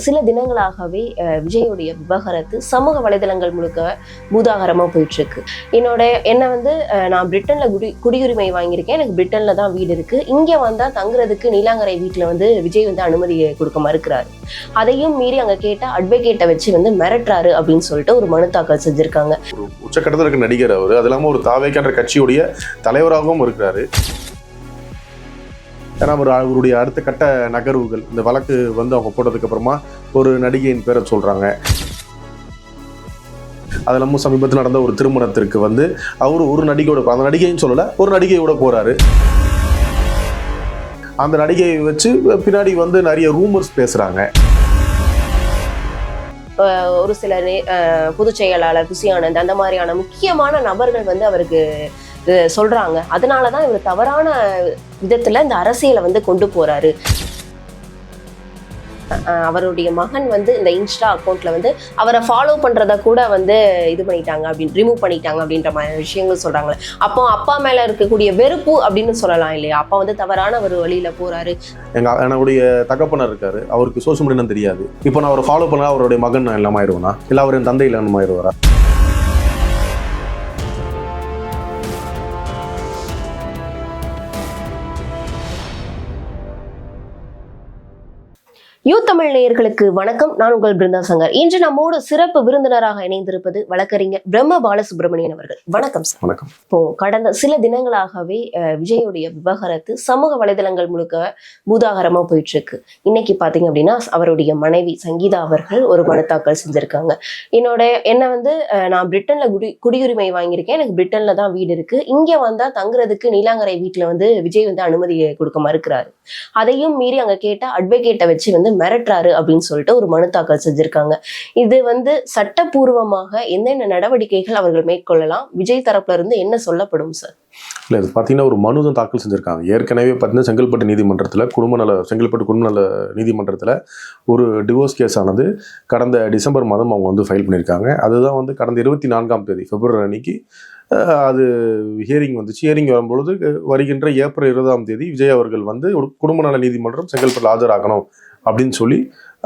சில தினங்களாகவே விஜயோடைய விவகாரத்து சமூக வலைதளங்கள் முழுக்க பூதாகரமாக போயிட்டு இருக்கு. என்னை வந்து நான் பிரிட்டன்ல குடியுரிமை வாங்கியிருக்கேன், எனக்கு பிரிட்டன்ல தான் வீடு இருக்கு, இங்கே வந்தா தங்குறதுக்கு நீலாங்கரை வீட்டில் வந்து விஜய் வந்து அனுமதி கொடுக்க மறுக்கிறாரு. அதையும் மீறி அங்கே கேட்டால் அட்வொகேட்டை வச்சு வந்து மிரட்டுறாரு அப்படின்னு சொல்லிட்டு ஒரு மனு தாக்கல் செஞ்சிருக்காங்க. ஒரு உச்சக்கட்டத்தில் இருக்க நடிகர் அவர், அது இல்லாமல் ஒரு தாவேக்கான்ற கட்சியுடைய தலைவராகவும் இருக்கிறாரு. ஏன்னா அவருடைய அடுத்த கட்ட நகர்வுகள், இந்த வழக்கு வந்து அவங்க போட்டதுக்கு அப்புறமா ஒரு நடிகையின் பேரை சொல்றாங்க. அது இல்லாமல் சமீபத்தில் நடந்த ஒரு திருமணத்திற்கு வந்து அவர் ஒரு நடிகையோட, அந்த நடிகைன்னு சொல்லல, ஒரு நடிகையோட போறாரு. அந்த நடிகையை வச்சு பின்னாடி வந்து நிறைய ரூமர்ஸ் பேசுறாங்க. ஒரு சில பொதுச் செயலாளர் புசி ஆனந்த் அந்த மாதிரியான முக்கியமான நபர்கள் வந்து அவருக்கு சொல்றாங்க. அதனாலதான் இவர் தவறான விதத்துல இந்த அரசியலை வந்து கொண்டு போறாரு. அவருடைய மகன் வந்து இந்த இன்ஸ்டா அக்கௌண்ட்ல வந்து அவரை ஃபாலோ பண்றத கூட வந்து இது பண்ணிட்டாங்க, அப்படின்னு ரிமூவ் பண்ணிட்டாங்க அப்படின்ற மாதிரி விஷயங்கள் சொல்றாங்களே. அப்போ அப்பா மேல இருக்கக்கூடிய வெறுப்பு அப்படின்னு சொல்லலாம் இல்லையா? அப்பா வந்து தவறான ஒரு வழியில போறாரு. என்னுடைய தகப்பனர் இருக்காரு, அவருக்கு சோசியல் மீடியா தெரியாது. இப்போ நான் அவரை ஃபாலோ பண்ணா அவருடைய மகன் இல்லாம ஆயிடுவேனா, இல்ல அவர் என் தந்தை இல்லாம ஆயிடுவாரா? யூ தமிழ் நேயர்களுக்கு வணக்கம். நான் உங்கள் பிருந்தா சங்கர். இன்று நம்மோடு சிறப்பு விருந்தினராக இணைந்திருப்பது வழக்கறிஞர் பிரம்ம பாலசுப்ரமணியன் அவர்கள். வணக்கம் சார். வணக்கம். இப்போ கடந்த சில தினங்களாகவே விஜயோடைய விவகாரத்து சமூக வலைதளங்கள் முழுக்க பூதாகரமா போயிட்டு இருக்கு. இன்னைக்கு பாத்தீங்க அப்படின்னா அவருடைய மனைவி சங்கீதா அவர்கள் ஒரு மனு தாக்கல் செஞ்சிருக்காங்க. என்னை வந்து நான் பிரிட்டன்ல குடியுரிமை வாங்கியிருக்கேன், எனக்கு பிரிட்டன்ல தான் வீடு இருக்கு, இங்கே வந்தா தங்குறதுக்கு நீலாங்கரை வீட்டுல வந்து விஜய் வந்து அனுமதி கொடுக்க மறுக்கிறாரு. அதையும் மீறி அங்க கேட்டா அட்வொகேட்டை வச்சு வந்து மிரட்டுறாரு அப்படின்னு சொல்லிட்டு ஒரு மனு தாக்கல் செஞ்சிருக்காங்க. இது வந்து சட்டப்பூர்வமாக என்னென்ன நடவடிக்கைகள் அவர்கள் மேற்கொள்ளலாம், விஜய் தரப்புல இருந்து என்ன சொல்லப்படும் சார்? இல்லை, இது பார்த்தீங்கன்னா ஒரு மனு தான் தாக்கல் செஞ்சுருக்காங்க. ஏற்கனவே பார்த்தீங்கன்னா செங்கல்பட்டு நீதிமன்றத்தில் செங்கல்பட்டு குடும்ப நல நீதிமன்றத்தில் ஒரு டிவோர்ஸ் கேஸ் ஆனது கடந்த டிசம்பர் மாதம் அவங்க வந்து ஃபைல் பண்ணியிருக்காங்க. அதுதான் வந்து கடந்த 24ஆம் தேதி பிப்ரவரி அன்னைக்கு அது ஹியரிங் வந்துச்சு. ஹியரிங் வரும்பொழுது வருகின்ற ஏப்ரல் 20ஆம் தேதி விஜய் அவர்கள் வந்து ஒரு குடும்ப நல நீதிமன்றம் செங்கல்பட்டில் ஆஜராகணும் அப்படின்னு சொல்லி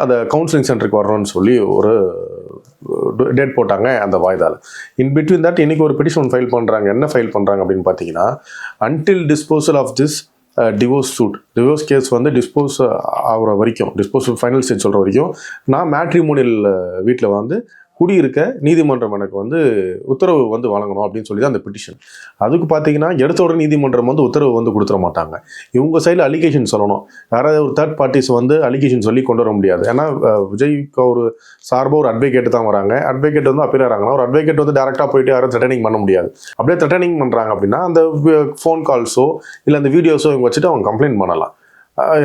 அந்த கவுன்சிலிங் சென்டருக்கு வரணும்னு சொல்லி ஒரு டேட் போட்டாங்க அந்த வாய்தால. இன் பிட்வீன் தட் இன்னைக்கு ஒரு பெட்டிஷன் ஃபைல் பண்ணுறாங்க. என்ன ஃபைல் பண்ணுறாங்க அப்படின்னு பார்த்தீங்கன்னா, until disposal of this divorce suit, divorce case வந்து டிஸ்போஸ் ஆகிற வரைக்கும், டிஸ்போசல் ஃபைனல் ஸ்டேஜ் சொல்கிற வரைக்கும் நான் மேட்ரிமோனியல் வீட்டில் வந்து குடியிருக்க நீதிமன்றம் எனக்கு வந்து உத்தரவு வந்து வழங்கணும் அப்படின்னு சொல்லி தான் அந்த பெட்டிஷன். அதுக்கு பார்த்தீங்கன்னா எடுத்த உடனே நீதிமன்றம் வந்து உத்தரவு வந்து கொடுத்துட மாட்டாங்க. இவங்க சைடில் அலிகேஷன் சொல்லணும். யாராவது ஒரு தேர்ட் பார்ட்டிஸ் வந்து அலிகேஷன் சொல்லி கொண்டு வர முடியாது. ஏன்னா விஜய்க்கு ஒரு சார்பாக ஒரு அட்வொகேட் தான் வராங்க. அட்வொகேட் வந்து அப்பீல் ஆகிறாங்கன்னா ஒரு அட்வொகேட் வந்து டேரெக்டாக போயிட்டு யாரும் த்ரெட்டனிங் பண்ண முடியாது. அப்படியே த்ரெட்டனிங் பண்ணுறாங்க அப்படின்னா அந்த ஃபோன் கால்ஸோ இல்லை அந்த வீடியோஸோ இவங்க வச்சுட்டு அவங்க கம்ப்ளைண்ட் பண்ணலாம்.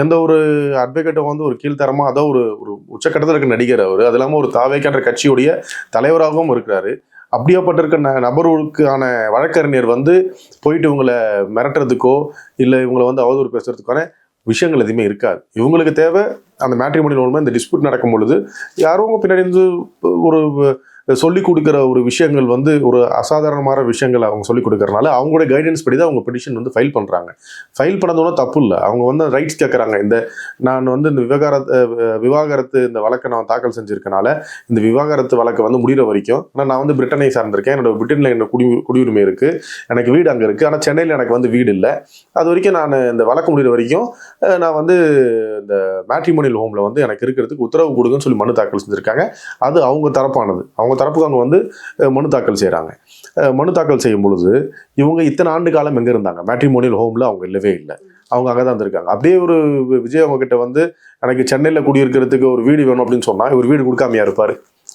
எந்த ஒரு அட்வொகேட்டை வந்து ஒரு கீழ்த்தரமாக, அதாவது ஒரு உச்சக்கட்டத்தில் இருக்க நடிகர் அவர், அது இல்லாமல் ஒரு தாவேக்கான்ற கட்சியுடைய தலைவராகவும் இருக்கிறாரு. அப்படியாப்பட்டிருக்க நபர்களுக்கான வழக்கறிஞர் வந்து போயிட்டு இவங்களை மிரட்டுறதுக்கோ இல்லை இவங்களை வந்து அவதூறு பேசுறதுக்கான விஷயங்கள் எதுவுமே இருக்காது. இவங்களுக்கு தேவை அந்த மேட்ரிமோனியல் மூலமாக இந்த டிஸ்பியூட் நடக்கும் பொழுது யாரும் பின்னாடி இருந்து ஒரு சொல்லிக் கொடுக்குற ஒரு விஷயங்கள் வந்து ஒரு அசாதாரணமான விஷயங்கள் அவங்க சொல்லிக் கொடுக்கறனால அவங்களோட கைடன்ஸ் படி தான் அவங்க பெட்டிஷன் வந்து ஃபைல் பண்ணுறாங்க. ஃபைல் பண்ணதோட தப்பு இல்லை. அவங்க வந்து ரைட்ஸ் கேட்குறாங்க. நான் வந்து இந்த விவாகரத்து இந்த வழக்கை நான் தாக்கல் செஞ்சுருக்கனால இந்த விவாகரத்து வழக்கை வந்து முடிகிற வரைக்கும், ஆனால் நான் வந்து பிரிட்டனை சார்ந்திருக்கேன், என்னோட பிரிட்டனில் என்ன குடியுரிமை இருக்குது, எனக்கு வீடு அங்கே இருக்குது, ஆனால் சென்னையில் எனக்கு வந்து வீடு இல்லை, அது வரைக்கும் நான் இந்த வழக்கு முடிகிற வரைக்கும் நான் வந்து இந்த மேட்ரிமோனியல் ஹோமில் வந்து எனக்கு இருக்கிறதுக்கு உத்தரவு கொடுங்கன்னு சொல்லி மனு தாக்கல் செஞ்சுருக்காங்க. அது அவங்க தரப்பானது. அவங்க தரப்புக்கு அவங்க வந்து மனு தாக்கல் செய்கிறாங்க. மனு தாக்கல் செய்யும் பொழுது இவங்க இத்தனை ஆண்டு காலம் எங்கே இருந்தாங்க? மேட்ரிமோனியல் ஹோமில் அவங்க இல்லவே இல்லை. அவங்க அங்கே தான் இருந்திருக்காங்க. அப்படியே ஒரு விஜய் அவங்க கிட்ட வந்து எனக்கு சென்னையில் குடியிருக்கிறதுக்கு ஒரு வீடு வேணும் அப்படின்னு சொன்னால் இவர் வீடு கொடுக்காமையா இருப்பார்?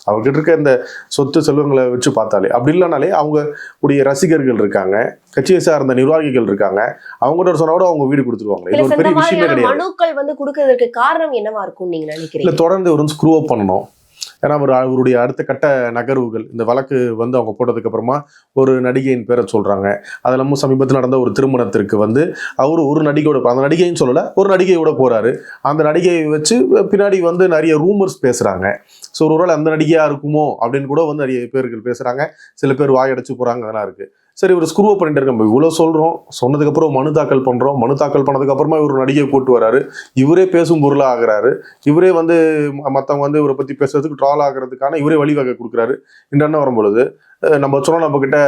அவர்கிட்ட இருக்க இந்த சொத்து செல்வங்களை வச்சு பார்த்தாலே. அப்படி இல்லைனாலே அவங்க உடைய ரசிகர்கள் இருக்காங்க, கட்சியை சார்ந்த நிர்வாகிகள் இருக்காங்க, அவங்ககிட்ட சொன்னா கூட அவங்க வீடு கொடுத்துருவாங்க. இது ஒரு பெரிய விஷயமே கிடையாது. மனுக்கள் வந்து கொடுக்கறதுக்கு காரணம் என்னவா இருக்கும் நீங்க நினைக்கிறீங்க? இல்லை, தொடர்ந்து ஒரு ஸ்க்ரூ அப் பண்ணணும். ஏன்னா அவருடைய அடுத்த கட்ட நகர்வுகள், இந்த வழக்கு வந்து அவங்க போட்டதுக்கு அப்புறமா ஒரு நடிகையின் பேரை சொல்றாங்க. அது இல்லாமல் சமீபத்தில் நடந்த ஒரு திருமணத்திற்கு வந்து அவர் ஒரு நடிகையோட, அந்த நடிகைன்னு சொல்லல, ஒரு நடிகையோட போறாரு. அந்த நடிகையை வச்சு பின்னாடி வந்து நிறைய ரூமர்ஸ் பேசுறாங்க. ஸோ ஒருவேளை அந்த நடிகையா இருக்குமோ அப்படின்னு கூட வந்து நிறைய பேர்கள் பேசுறாங்க. சில பேர் வாயடைச்சு போறாங்க, அதெல்லாம் இருக்கு. சரி ஒரு ஸ்க்ரூவ் பண்ணிட்டு இருக்கோம், இவ்வளோ சொல்கிறோம், சொன்னதுக்கப்புறம் மனு தாக்கல் பண்ணுறோம், மனு தாக்கல் பண்ணதுக்கப்புறமா இவர் நடிகை கூட்டு வராரு, இவரே பேசும் பொருளாக ஆகிறாரு, இவரே வந்து மற்றவங்க வந்து இவரை பற்றி பேசுறதுக்கு ட்ரால் ஆகிறதுக்கான இவரே வழிவகை கொடுக்குறாரு. என்ன வரும்பொழுது நம்ம சொன்னோம், நம்மக்கிட்ட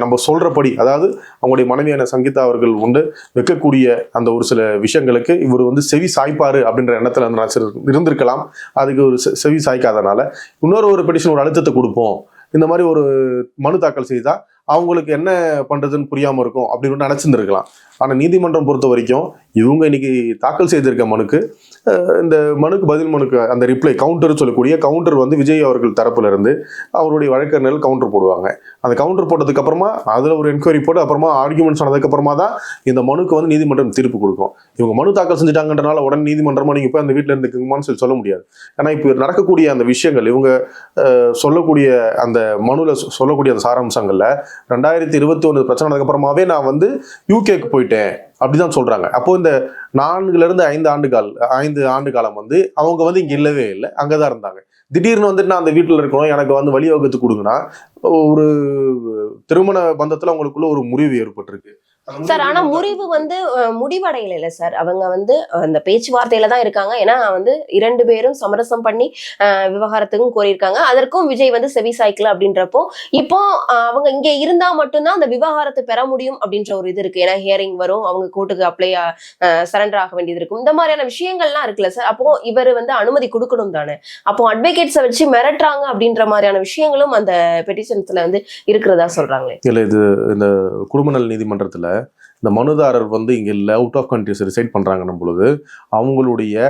நம்ம சொல்கிறபடி, அதாவது அவங்களுடைய மனைவியான சங்கீதா அவர்கள் உண்டு வைக்கக்கூடிய அந்த ஒரு சில விஷயங்களுக்கு இவர் வந்து செவி சாய்ப்பாரு அப்படின்ற எண்ணத்தில் வந்து நான் இருந்திருக்கலாம். அதுக்கு ஒரு செவி சாய்க்காதனால இன்னொரு பெட்டிஷன் ஒரு அழுத்தத்தை கொடுப்போம், இந்த மாதிரி ஒரு மனு தாக்கல் செய்தா அவங்களுக்கு என்ன பண்றதுன்னு புரியாம இருக்கும் அப்படின்னு நினைச்சிருந்திருக்கலாம். ஆனா நீதிமன்றம் பொறுத்த வரைக்கும் இவங்க இன்னைக்கு தாக்கல் செய்திருக்க மனுக்கு இந்த மனுக்கு பதில் மனுக்கு அந்த ரிப்ளை கவுண்டர் சொல்லக்கூடிய கவுண்டர் வந்து விஜய் அவர்கள் தரப்புல இருந்து அவருடைய வழக்கறிஞர்கள் கவுண்டர் போடுவாங்க. அந்த கவுண்டர் போட்டதுக்கு அப்புறமா அதுல ஒரு என்கொயரி போட்டு அப்புறமா ஆர்குமெண்ட்ஸ் ஆனதுக்கு அப்புறமா தான் இந்த மனுக்கு வந்து நீதிமன்றம் தீர்ப்பு கொடுக்கும். இவங்க மனு தாக்கல் செஞ்சுட்டாங்கன்றனால உடனே நீதிமன்றமா நீங்க போய் அந்த வீட்டுல இருந்துக்குமான்னு சொல்லி சொல்ல முடியாது. ஏன்னா இப்ப நடக்கக்கூடிய அந்த விஷயங்கள் இவங்க சொல்லக்கூடிய அந்த மனுல சொல்லக்கூடிய அந்த சாராம்சங்கள்ல 2021 பிரச்சனை நடந்ததுக்கு அப்புறமாவே நான் வந்து யூகேக்கு போயிட்டேன் அப்படிதான் சொல்றாங்க. அப்போ இந்த 4 to 5 ஆண்டு காலம் வந்து அவங்க வந்து இங்க இல்லவே இல்லை, அங்கதான் இருந்தாங்க. திடீர்னு வந்துட்டு நான் அந்த வீட்டுல இருக்கணும், எனக்கு வந்து வழிவகுத்து கொடுங்கன்னா ஒரு திருமண பந்தத்துல அவங்களுக்குள்ள ஒரு முறிவு ஏற்பட்டிருக்கு சார். ஆனா முறிவு வந்து முடிவடையல இல்ல சார், அவங்க வந்து அந்த பேச்சுவார்த்தையில தான் இருக்காங்க. ஏன்னா வந்து 2 பேரும் சமரசம் பண்ணி விவகாரத்துக்கும் கோரியிருக்காங்க. அதற்கும் விஜய் வந்து செவி சாய்க்கல அப்படின்றப்போ இப்போ அவங்க இங்க இருந்தா மட்டும்தான் அந்த விவகாரத்தை பெற முடியும் அப்படின்ற ஒரு இது இருக்கு. ஏன்னா ஹியரிங் வரும், அவங்க கோர்ட்டுக்கு அப்ளை சரண்டர் ஆக வேண்டியது இருக்கும், இந்த மாதிரியான விஷயங்கள்லாம் இருக்குல்ல சார். அப்போ இவர் வந்து அனுமதி கொடுக்கணும் தானே. அப்போ அட்வொகேட்ஸை வச்சு மிரட்டுறாங்க அப்படின்ற மாதிரியான விஷயங்களும் அந்த பெட்டிஷன்ஸ்ல வந்து இருக்கிறதா சொல்றாங்களே. இல்ல, இது இந்த குடும்ப நல நீதிமன்றத்துல இந்த மனுதாரர் வந்து இங்க இல்லை, அவுட் ஆஃப் கண்ட்ரிஸ் ரிசைட் பண்றாங்கன்னும் பொழுது அவங்களுடைய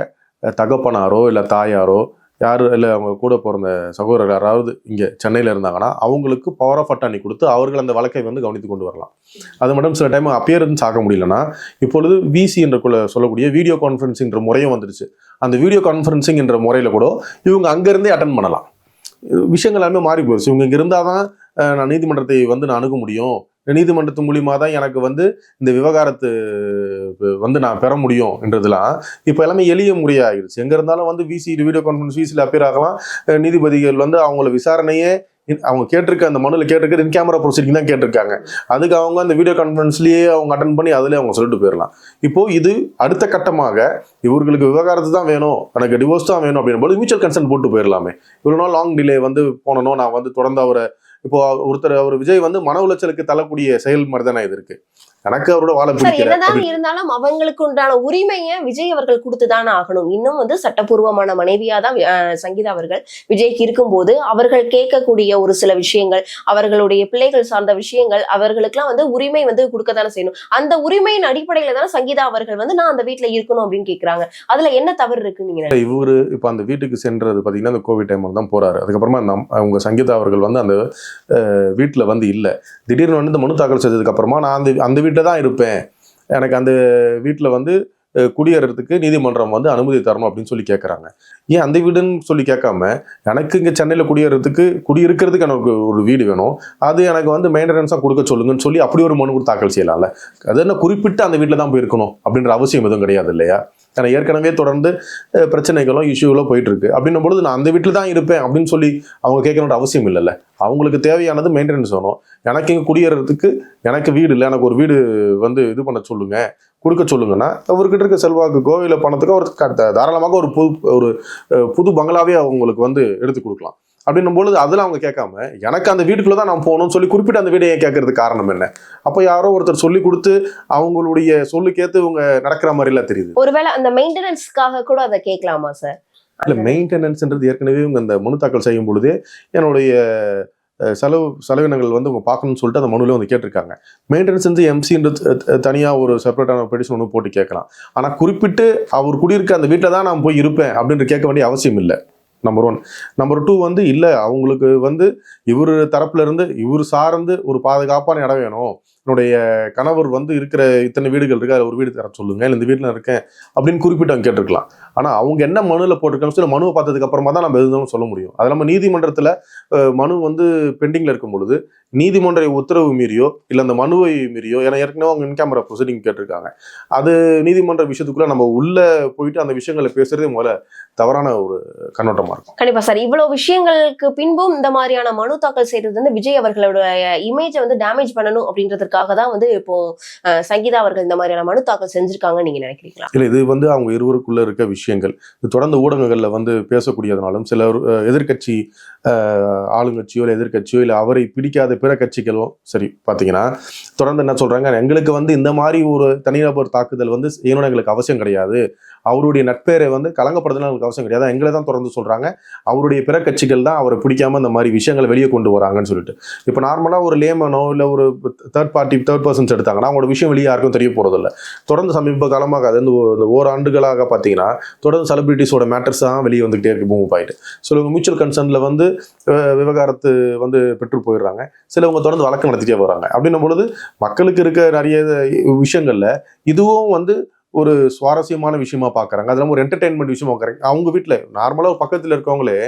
தகப்பனாரோ இல்லை தாயாரோ யார் இல்லை அவங்க கூட பிறந்த சகோதரர் யாராவது இங்கே சென்னையில் இருந்தாங்கன்னா அவங்களுக்கு பவர் ஆஃப் அட்டார்னி கொடுத்து அவர்கள் அந்த வழக்கை வந்து கவனித்து கொண்டு வரலாம். அது மட்டும் சில டைம் அப்பியரன்ஸ் ஆக முடியலன்னா இப்பொழுது விசி என்ற சொல்லக்கூடிய வீடியோ கான்ஃபரன்சிங்கிற முறையும் வந்துருச்சு. அந்த வீடியோ கான்ஃபரன்சிங் என்ற முறையில் கூட இவங்க அங்கேருந்தே அட்டன் பண்ணலாம். விஷயங்கள் எல்லாமே மாறி போயிடுச்சு. இவங்க இங்கே இருந்தால் தான் நான் நீதிமன்றத்தை வந்து நான் அணுக முடியும், நீதிமன்றத்து மூலியமா தான் எனக்கு வந்து இந்த விவகாரத்து வந்து நான் பெற முடியும் என்றதுலாம் இப்போ எல்லாமே எளிய முறையாகிடுச்சு. எங்க இருந்தாலும் வந்து விசி வீடியோ கான்ஃபரன்ஸ் விசியில் அப்பியர் ஆகலாம். நீதிபதிகள் வந்து அவங்கள விசாரணையே அவங்க கேட்டிருக்க அந்த மனுவில் கேட்டிருக்க இன் கேமரா ப்ரொசீடிங் தான் கேட்டிருக்காங்க. அதுக்கு அவங்க அந்த வீடியோ கான்ஃபரன்ஸ்லேயே அவங்க அட்டன் பண்ணி அதிலே அவங்க சொல்லிட்டு போயிடலாம். இப்போ இது அடுத்த கட்டமாக இவர்களுக்கு விவகாரத்து தான் வேணும், எனக்கு டிவோர்ஸ் தான் வேணும் அப்படின்னும் போது மியூச்சுவல் கன்சென்ட் போட்டு போயிடலாமே. இவ்வளோ நாள் லாங் டிலே வந்து போனணும், நான் வந்து தொடர்ந்து அவரை இப்போ அவர் விஜய் வந்து மன உளைச்சலுக்கு தள்ளக்கூடிய செயல் மாதிரி தானே இது இருக்கு. எனக்கு அவரோட வாழ என்னதான் இருந்தாலும் அவங்களுக்கு உண்டான உரிமையை விஜய் அவர்கள் கொடுத்துதானே ஆகணும். இன்னும் வந்து சட்டப்பூர்வமான மனைவியா தான் சங்கீதா அவர்கள் விஜய்க்கு இருக்கும்போது அவர்கள் கேட்கக்கூடிய ஒரு சில விஷயங்கள், அவர்களுடைய பிள்ளைகள் சார்ந்த விஷயங்கள், அவர்களுக்கெல்லாம் வந்து உரிமை வந்து கொடுக்கத்தானே செய்யணும். அந்த உரிமையின் அடிப்படையில தானே சங்கீதா அவர்கள் வந்து நான் அந்த வீட்டுல இருக்கணும் அப்படின்னு கேட்கிறாங்க. அதுல என்ன தவறு இருக்கு நீங்க? இவரு இப்ப அந்த வீட்டுக்கு சென்றது பாத்தீங்கன்னா அந்த கோவிட் டைம்ல தான் போறாரு. அதுக்கப்புறமா அவங்க சங்கீதா அவர்கள் வந்து அந்த வீட்டுல வந்து இல்ல, திடீர்னு வந்து இந்த மனு தாக்கல் செய்ததுக்கு அப்புறமா நான் அந்த வீட்டில் தான் இருப்பேன், எனக்கு அந்த வீட்டில் வந்து குடியேறதுக்கு நீதிமன்றம் வந்து அனுமதி தரணும் அப்படின்னு சொல்லி கேட்குறாங்க. ஏன் அந்த வீடுன்னு சொல்லி கேட்காம எனக்கு இங்கே சென்னையில் குடியிருக்கிறதுக்கு எனக்கு ஒரு வீடு வேணும், அது எனக்கு வந்து மெயின்டெனன்ஸாக கொடுக்க சொல்லுங்கன்னு சொல்லி அப்படி ஒரு மனு தாக்கல் செய்யலாம்ல. அது என்ன குறிப்பிட்டு அந்த வீட்டில் தான் போயிருக்கணும் அப்படின்ற அவசியம் எதுவும் கிடையாது இல்லையா? ஏன்னா ஏற்கனவே தொடர்ந்து பிரச்சனைகளும் இஷ்யூகளும் போயிட்டு இருக்கு. அப்படின்னும் பொழுது நான் அந்த வீட்டில் தான் இருப்பேன் அப்படின்னு சொல்லி அவங்க கேட்கணுன்ற அவசியம் இல்லைல்ல. அவங்களுக்கு தேவையானது மெயின்டெனன்ஸ் வேணும். எனக்கு இங்கே குடியேறதுக்கு எனக்கு வீடு இல்லை, எனக்கு ஒரு வீடு வந்து இது பண்ண சொல்லுங்க, கொடுக்க சொல்லுங்கன்னா அவர்கிட்ட இருக்க செல்வாக்குக்கோ இல்லை பணத்துக்கோ அவர் தாராளமாக ஒரு புது பங்களாவே அவங்களுக்கு வந்து எடுத்து கொடுக்கலாம். அப்படின்னும் பொழுது அதில் அவங்க கேட்காம எனக்கு அந்த வீட்டுக்குள்ள தான் நான் போகணும்னு சொல்லி குறிப்பிட்ட அந்த வீடையை கேட்கறதுக்கு காரணம் என்ன? அப்போ யாரோ ஒருத்தர் சொல்லி கொடுத்து அவங்களுடைய சொல்லுக்கேத்து இவங்க நடக்கிற மாதிரிலாம் தெரியுது. ஒருவேளை அந்த மெயின்டெனன்ஸ்க்காக கூட அதை கேட்கலாமா சார்? இல்லை, மெயின்டெனன்ஸ்ன்றது ஏற்கனவே இவங்க அந்த மனு தாக்கல் செய்யும் பொழுதே என்னுடைய செலவினங்கள் வந்து அவங்க பார்க்கணும்னு சொல்லிட்டு அந்த மனுவில் வந்து கேட்டிருக்காங்க. மெயின்டெனன்ஸ் வந்து எம்சின்றது தனியாக ஒரு செப்பரேட்டான பெட்டிஷன் ஒன்று போட்டு கேட்கலாம். ஆனால் குறிப்பிட்டு அவர் குடியிருக்க அந்த வீட்டில் தான் நான் போய் இருப்பேன் அப்படின்ற கேட்க வேண்டிய அவசியம் இல்லை. நம்பர் 1. நம்பர் 2 வந்து இல்லை, அவங்களுக்கு வந்து இவர் தரப்புல இருந்து இவர் சார்ந்து ஒரு பாதுகாப்பான இடம் வேணும், என்னுடைய கணவர் வந்து இருக்கிற இத்தனை வீடுகள் இருக்கு, அதில் ஒரு வீடு தர சொல்லுங்க, இல்லை இந்த வீட்டில் இருக்கேன் அப்படின்னு குறிப்பிட்டு அவங்க கேட்டிருக்கலாம். ஆனால் அவங்க என்ன மனுவில் போட்டிருக்காங்க சொல்லி மனுவை பார்த்ததுக்கு அப்புறமா தான் நம்ம எதுனாலும் சொல்ல முடியும். அது நம்ம நீதிமன்றத்தில் மனு வந்து பெண்டிங்கில் இருக்கும் பொழுது நீதிமன்ற உத்தரவு மீறியோ இல்லை அந்த மனுவை மீறியோ, ஏன்னா ஏற்கனவே அவங்க இன்கேமரா ப்ரொசீடிங் கேட்டிருக்காங்க, அது நீதிமன்ற விஷயத்துக்குள்ள நம்ம உள்ள போயிட்டு அந்த விஷயங்களை பேசுறதே முதல்ல தவறான ஒரு கண்ணோட்டமா இருக்கும். கண்டிப்பா சார். இவ்வளவு விஷயங்களுக்கு பின்பும் இந்த மாதிரியான மனு தாக்கல் செய்தது வந்து விஜய் அவர்களோட இமேஜை வந்து டேமேஜ் பண்ணணும் அப்படின்றதுக்காக தான் வந்து இப்போ சங்கீதா அவர்கள் இந்த மாதிரியான மனு தாக்கல் செஞ்சிருக்காங்கன்னு நீங்க நினைக்கிறீங்களா? இல்லை, இது வந்து அவங்க இருவருக்குள்ள இருக்க விஷயங்கள் இது தொடர்ந்து ஊடகங்கள்ல வந்து பேசக்கூடியதுனாலும் சில எதிர்கட்சி ஆளுங்கட்சியோ இல்லை எதிர்கட்சியோ இல்லை அவரை பிடிக்காத பிற கட்சிகளும் சரி பார்த்தீங்கன்னா தொடர்ந்து என்ன சொல்றாங்க, எங்களுக்கு வந்து இந்த மாதிரி ஒரு தனிநபர் தாக்குதல் வந்து செய்யணும்னு எங்களுக்கு அவசியம் கிடையாது, அவருடைய நட்பேரை வந்து கலங்கப்படுறதுல எங்களுக்கு அவசியம் கிடையாது, எங்களை தான் தொடர்ந்து சொல்றாங்க, அவருடைய பிற கட்சிகள் தான் அவரை பிடிக்காம இந்த மாதிரி விஷயங்களை வெளியே கொண்டு வராங்கன்னு சொல்லிட்டு. இப்போ நார்மலாக ஒரு லேமனோ இல்லை ஒரு தேர்ட் பர்சன்ஸ் எடுத்தாங்கன்னா அவங்களோட விஷயம் வெளியே யாருக்கும் தெரிய போறதில்ல. தொடர்ந்து சமீப காலமாக அது இந்த ஓராண்டுகளாக பார்த்தீங்கன்னா தொடர்ந்து செலிபிரிட்டிஸோட மேட்டர்ஸ் தான் வெளியே வந்துகிட்டே இருக்கு மூவ் ஆயிட்டு. சிலவங்க மியூச்சுவல் கன்சர்ன்ல வந்து விவகாரத்து வந்து பெற்று போயிடுறாங்க, சிலவங்க தொடர்ந்து வழக்கு நடத்திட்டே வராங்க. அப்படின்னும் பொழுது மக்களுக்கு இருக்க நிறைய விஷயங்கள்ல இதுவும் வந்து ஒரு சுவாரஸ்யமான விஷயமா பாக்குறாங்க, அதெல்லாம் ஒரு என்டர்டெயின்மெண்ட் விஷயமா பாக்குறாங்க. அவங்க வீட்டுல நார்மலா ஒரு பக்கத்துல இருக்கவங்களே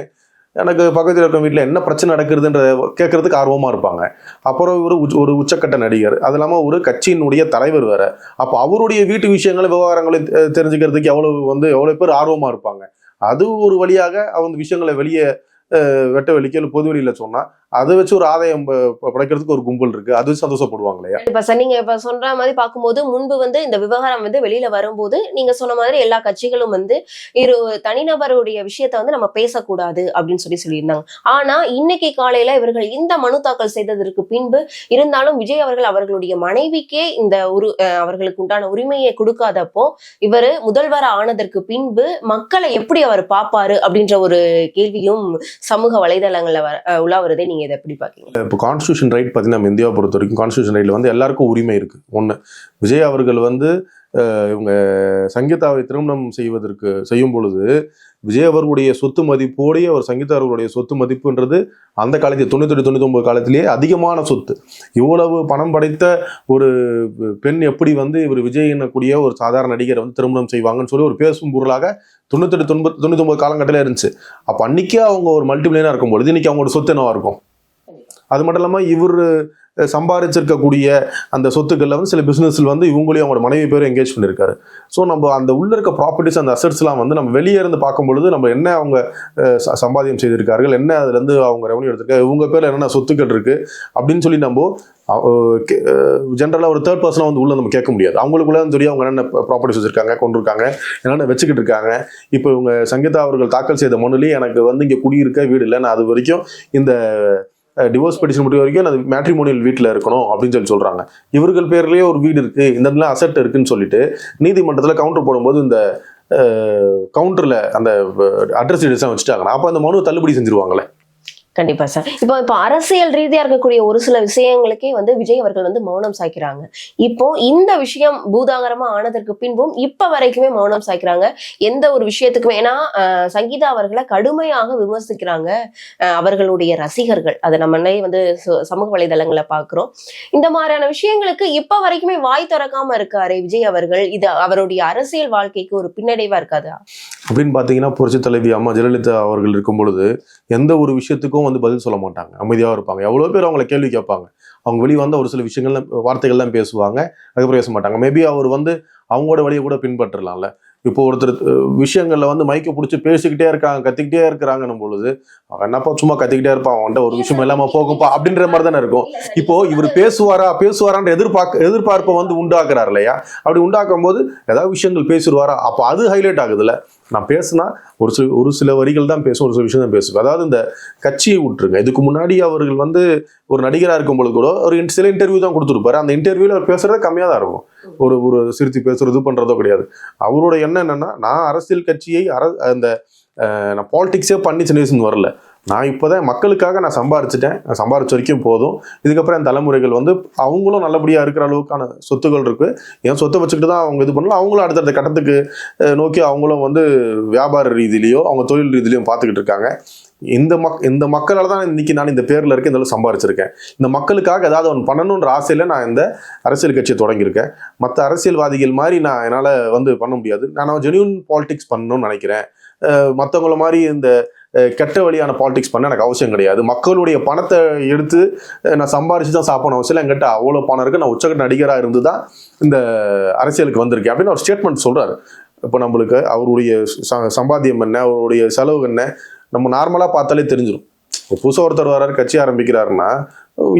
எனக்கு பக்கத்தில் இருக்கிற வீட்டில் என்ன பிரச்சனை நடக்குதுன்ற கேட்கறதுக்கு ஆர்வமா இருப்பாங்க. அப்புறம் ஒரு உச்சக்கட்ட நடிகர், அது இல்லாமல் ஒரு கட்சியினுடைய தலைவர் வேற. அப்போ அவருடைய வீட்டு விஷயங்களை விவகாரங்களை தெரிஞ்சுக்கிறதுக்கு எவ்வளவு பேர் ஆர்வமா இருப்பாங்க. அது ஒரு வழியாக அவங்க விஷயங்களை வெளியே வெட்ட வெளிக்க இல்லை பொது வெளியில சொன்னா அதை வச்சு ஒரு ஆதாயம் படைக்கிறதுக்கு ஒரு கும்பல் இருக்கு, அது சந்தோஷப்படுவாங்க இல்லையா? இப்ப சார் நீங்க இப்ப சொல்ற மாதிரி பார்க்கும்போது முன்பு வந்து இந்த விவகாரம் வந்து வெளியில வரும்போது நீங்க சொன்ன மாதிரி எல்லா கட்சிகளும் வந்து தனிநபருடைய விஷயத்த வந்து நம்ம பேசக்கூடாது அப்படின்னு சொல்லியிருந்தாங்க. ஆனா இன்னைக்கு காலையில இவர்கள் இந்த மனு தாக்கல் செய்ததற்கு பின்பு இருந்தாலும் விஜய் அவர்கள் அவர்களுடைய மனைவிக்கே இந்த அவர்களுக்கு உண்டான உரிமையை கொடுக்காதப்போ இவர் முதல்வர் ஆனதற்கு பின்பு மக்களை எப்படி அவர் பார்ப்பாரு அப்படின்ற ஒரு கேள்வியும் சமூக வலைதளங்கள்ல உலாவுறதே நீங்க இதை எப்படி பாக்கீங்க? இப்போ கான்ஸ்டியூஷன் ரைட் பார்த்தீங்கன்னா நம்ம இந்தியாவை பொறுத்த வரைக்கும் கான்ஸ்டியூஷன் ரைட்ல வந்து எல்லாருக்கும் உரிமை இருக்கு. ஒன்று, விஜய் அவர்கள் வந்து இவங்க சங்கீதாவை திருமணம் செய்யும் பொழுது விஜய் அவர்களுடைய சொத்து மதிப்போடைய ஒரு சங்கீதா அவர்களுடைய சொத்து மதிப்புன்றது அந்த காலத்தில் 98-99 காலத்திலேயே அதிகமான சொத்து. இவ்வளவு பணம் படைத்த ஒரு பெண் எப்படி வந்து இவர் விஜய் என்னக்கூடிய ஒரு சாதாரண நடிகரை வந்து திருமணம் செய்வாங்கன்னு சொல்லி ஒரு பேசும் பொருளாக 98-99 காலகட்டத்தில் இருந்துச்சு. அப்போ அன்னைக்கே அவங்க ஒரு மல்டிபிளியனாக இருக்கும்பொழுது இன்னைக்கு அவங்களோட சொத்து என்னவா இருக்கும்? அது மட்டும் இல்லாமல் இவர் சம்பாதிச்சிருக்கக்கூடிய அந்த சொத்துக்களில் வந்து சில பிஸ்னஸில் வந்து இவங்களையும் அவங்களோட மனைவி பேரும் என்கேஜ் பண்ணியிருக்காரு. ஸோ நம்ம அந்த உள்ள இருக்க ப்ராப்பர்ட்டிஸ் அந்த அசட்ஸ்லாம் வந்து நம்ம வெளியே இருந்து பார்க்கும்பொழுது நம்ம என்ன அவங்க சம்பாதியம் செய்திருக்கார்கள், என்ன அதுலேருந்து அவங்க ரெவன்யூ எடுத்திருக்காரு, இவங்க பேரில் என்னென்ன சொத்துக்கள் இருக்குது அப்படின்னு சொல்லி நம்ம ஜென்ரலாக ஒரு தேர்ட் பர்சனாக வந்து உள்ள நம்ம கேட்க முடியாது. அவங்களுக்குள்ள தெரியும் அவங்க என்னென்ன ப்ராப்பர்ட்டிஸ் வச்சிருக்காங்க, கொண்டிருக்காங்க, என்னென்ன வச்சுக்கிட்டு இருக்காங்க. இப்போ இவங்க சங்கீதா அவர்கள் தாக்கல் செய்த மனுலேயே எனக்கு வந்து இங்கே குடியிருக்க வீடு இல்லை, நான் அது வரைக்கும் இந்த டிவோர்ஸ் பெட்டிஷன் முடிவு வரைக்கும் அது மேட்ரிமோனியல் வீட்டில் இருக்கணும் அப்படின்னு சொல்றாங்க. இவர்கள் பேர்லயே ஒரு வீடு இருக்கு, இந்த அசெட் இருக்குன்னு சொல்லிட்டு நீதிமன்றத்தில் கவுண்டர் போடும்போது இந்த கவுண்டர்ல அந்த அட்ரஸ் டீடைல்ஸ் வச்சுட்டாங்கன்னா அப்போ அந்த மனு தள்ளுபடி செஞ்சிருவாங்களே. கண்டிப்பா சார். இப்போ அரசியல் ரீதியா இருக்கக்கூடிய ஒரு சில விஷயங்களுக்கே வந்து விஜய் அவர்கள் வந்து மௌனம் சாய்க்கிறாங்க. இப்போ இந்த விஷயம் பூதாகரமா ஆனதற்கு பின்பும் இப்ப வரைக்குமே மௌனம் சாய்க்கிறாங்க. எந்த ஒரு விஷயத்துக்குமே, ஏன்னா சங்கீதா அவர்களை கடுமையாக விமர்சிக்கிறாங்க அவர்களுடைய ரசிகர்கள். அதை நம்மளே வந்து சமூக வலைதளங்களை பாக்குறோம். இந்த மாதிரியான விஷயங்களுக்கு இப்ப வரைக்குமே வாய் திறக்காம இருக்காரு விஜய் அவர்கள். இது அவருடைய அரசியல் வாழ்க்கைக்கு ஒரு பின்னடைவா இருக்காதா அப்படின்னு பாத்தீங்கன்னா, புரட்சி தலைவி அம்மா ஜெயலலிதா அவர்கள் இருக்கும் பொழுது எந்த ஒரு விஷயத்துக்கும் வந்து பதில் சொல்ல மாட்டாங்க, அமைதியாக இருப்பாங்க. எவ்வளோ பேர் அவங்களை கேள்வி கேட்பாங்க, அவங்க வெளியே வந்து ஒரு சில விஷயங்கள்லாம் வார்த்தைகள்லாம் பேசுவாங்க, அதுக்கப்புறம் பேச மாட்டாங்க. மேபி அவர் வந்து அவங்களோட வழியை கூட பின்பற்றலாம்ல. இப்போ ஒருத்தர் விஷயங்கள்ல வந்து மைக்க பிடிச்சி பேசிக்கிட்டே இருக்காங்க, கத்திக்கிட்டே இருக்கிறாங்கன்னும் பொழுது அவன் என்னப்பா சும்மா கத்திக்கிட்டே இருப்பான், அவன்கிட்ட ஒரு விஷயம் இல்லாம போகும்பா அப்படின்ற மாதிரி தானே இருக்கும். இப்போ இவர் பேசுவாரான்ற எதிர்பார்ப்பை வந்து உண்டாக்குறாரு இல்லையா? அப்படி உண்டாக்கும் போது ஏதாவது விஷயங்கள் பேசிடுவாரா, அப்போ அது ஹைலைட் ஆகுதுல்ல. நான் பேசுனா ஒரு சில வரிகள் தான் பேசுவேன், ஒரு சில விஷயம் தான் பேசுவேன். அதாவது இந்த கட்சியை விட்டுருங்க, இதுக்கு முன்னாடி அவர்கள் வந்து ஒரு நடிகராக இருக்கும்பொழுது கூட ஒரு சில இன்டர்வியூ தான் கொடுத்துருப்பாரு. அந்த இன்டர்வியூல அவர் பேசுறது கம்மியாக தான் இருக்கும், ஒரு சிரித்து பேசுறது பண்றதோ கிடையாது. அவரோட எண்ணம் என்னன்னா, நான் அரசியல் கட்சியை நான் பாலிடிக்ஸே பண்ணி சின்ன வயசுல வரல, நான் இப்போதான் மக்களுக்காக நான் சம்பாரிச்சிட்டேன், நான் சம்பாரிச்ச வரைக்கும் போதும், இதுக்கப்புறம் என் தலைமுறைகள் வந்து அவங்களும் நல்லபடியாக இருக்கிற அளவுக்கான சொத்துகள் இருக்கு, என் சொத்தை வச்சுக்கிட்டு தான் அவங்க இது பண்ணலாம், அவங்களும் அடுத்தடுத்த கட்டத்துக்கு நோக்கி அவங்களும் வந்து வியாபார ரீதியிலையோ அவங்க தொழில் ரீதியிலையும் பார்த்துக்கிட்டு இருக்காங்க. இந்த மக்களால் தான் இன்னைக்கு நான் இந்த பேரில் இருக்க இந்த அளவு சம்பாரிச்சிருக்கேன். இந்த மக்களுக்காக ஏதாவது ஒன்று பண்ணணுன்ற ஆசையில் நான் இந்த அரசியல் கட்சியை தொடங்கியிருக்கேன். மற்ற அரசியல்வாதிகள் மாதிரி நான் என்னால் வந்து பண்ண முடியாது. நான் ஜென்யூன் பாலிடிக்ஸ் பண்ணணும்னு நினைக்கிறேன். மற்றவங்கள மாதிரி இந்த கெட்ட வழியான பாலிடிக்ஸ் பண்ண எனக்கு அவசியம் கிடையாது. மக்களுடைய பணத்தை எடுத்து நான் சம்பாரிச்சு தான் சாப்பிடணும் அவசியம் இல்லை. என்கிட்ட அவ்வளோ பணம் இருக்குது, நான் உச்சக்கட்ட நடிகராக இருந்து தான் இந்த அரசியலுக்கு வந்திருக்கேன் அப்படின்னு ஒரு ஸ்டேட்மெண்ட் சொல்கிறாரு. இப்போ நம்மளுக்கு அவருடைய சம்பாத்தியம் என்ன, அவருடைய செலவு என்ன, நம்ம நார்மலாக பார்த்தாலே தெரிஞ்சிடும். புதுசாக ஒருத்தர் வர்றாரு, கட்சி ஆரம்பிக்கிறாருன்னா